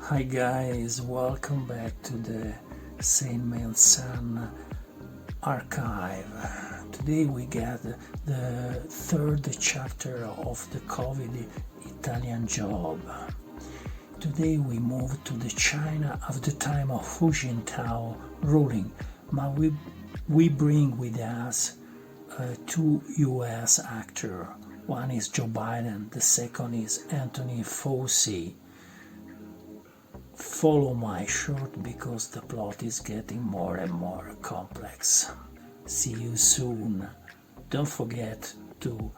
Hi guys, welcome back to the TheSaintmenSun archive. Today we get the third chapter of the COVID Italian job. Today we move to the China of the time of Hu Jintao ruling, but we bring with us two US actors. One is Joe Biden, the second is Anthony Fauci. Follow my short because the plot is getting more and more complex. See you soon. Don't forget to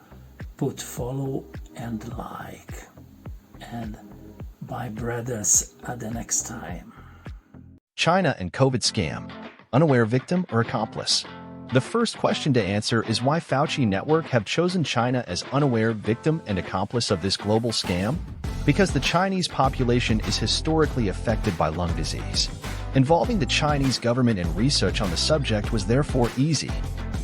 put follow and like. And bye brothers, at the next time. China and COVID scam. Unaware victim or accomplice? The first question to answer is why Fauci Network have chosen China as unaware victim and accomplice of this global scam? Because the Chinese population is historically affected by lung disease. Involving the Chinese government in research on the subject was therefore easy.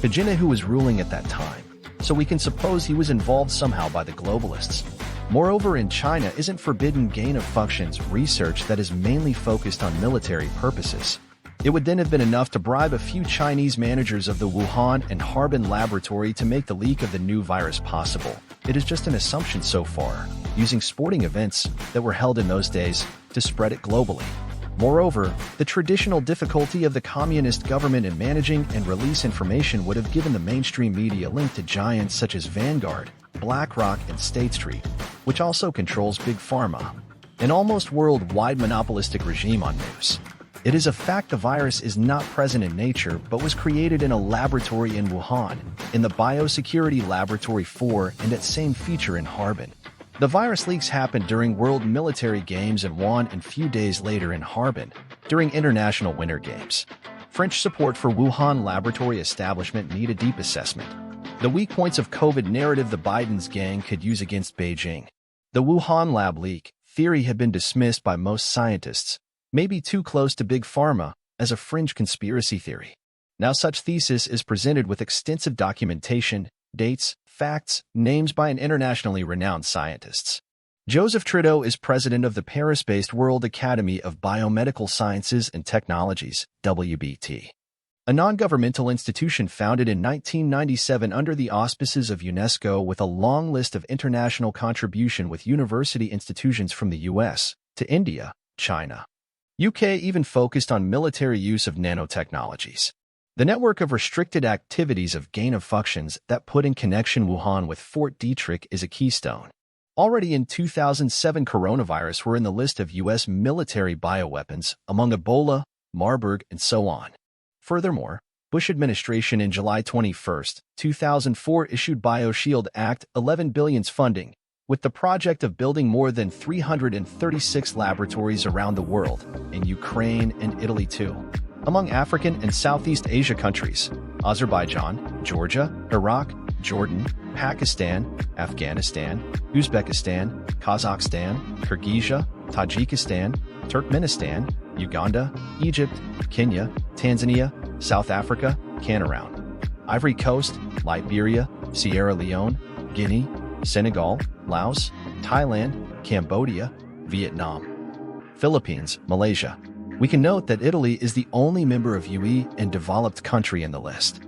Pagina who was ruling at that time, so we can suppose he was involved somehow by the globalists. Moreover, in China isn't forbidden gain-of-functions research that is mainly focused on military purposes. It would then have been enough to bribe a few Chinese managers of the Wuhan and Harbin laboratory to make the leak of the new virus possible. It is just an assumption so far, using sporting events that were held in those days to spread it globally. Moreover, the traditional difficulty of the communist government in managing and release information would have given the mainstream media link to giants such as Vanguard, BlackRock, and State Street, which also controls Big Pharma, an almost worldwide monopolistic regime on news. It is a fact the virus is not present in nature but was created in a laboratory in Wuhan, in the Biosecurity Laboratory 4 and its same feature in Harbin. The virus leaks happened during World Military Games in Wuhan and few days later in Harbin, during International Winter Games. French support for Wuhan laboratory establishment need a deep assessment. The weak points of COVID narrative the Biden's gang could use against Beijing. The Wuhan lab leak theory had been dismissed by most scientists, maybe too close to Big Pharma, as a fringe conspiracy theory. Now such thesis is presented with extensive documentation, dates, facts, names by an internationally renowned scientists. Joseph Trudeau is president of the Paris-based World Academy of Biomedical Sciences and Technologies, WBT, a non-governmental institution founded in 1997 under the auspices of UNESCO with a long list of international contribution with university institutions from the US to India, China. UK even focused on military use of nanotechnologies. The network of restricted activities of gain-of-functions that put in connection Wuhan with Fort Detrick is a keystone. Already in 2007, coronavirus were in the list of U.S. military bioweapons, among Ebola, Marburg, and so on. Furthermore, Bush administration in July 21, 2004 issued BioShield Act 11 billion funding, with the project of building more than 336 laboratories around the world, in Ukraine and Italy too. Among African and Southeast Asia countries, Azerbaijan, Georgia, Iraq, Jordan, Pakistan, Afghanistan, Uzbekistan, Kazakhstan, Kyrgyzstan, Tajikistan, Turkmenistan, Uganda, Egypt, Kenya, Tanzania, South Africa, Cameroon, Ivory Coast, Liberia, Sierra Leone, Guinea, Senegal, Laos, Thailand, Cambodia, Vietnam, Philippines, Malaysia. We can note that Italy is the only member of UE and developed country in the list.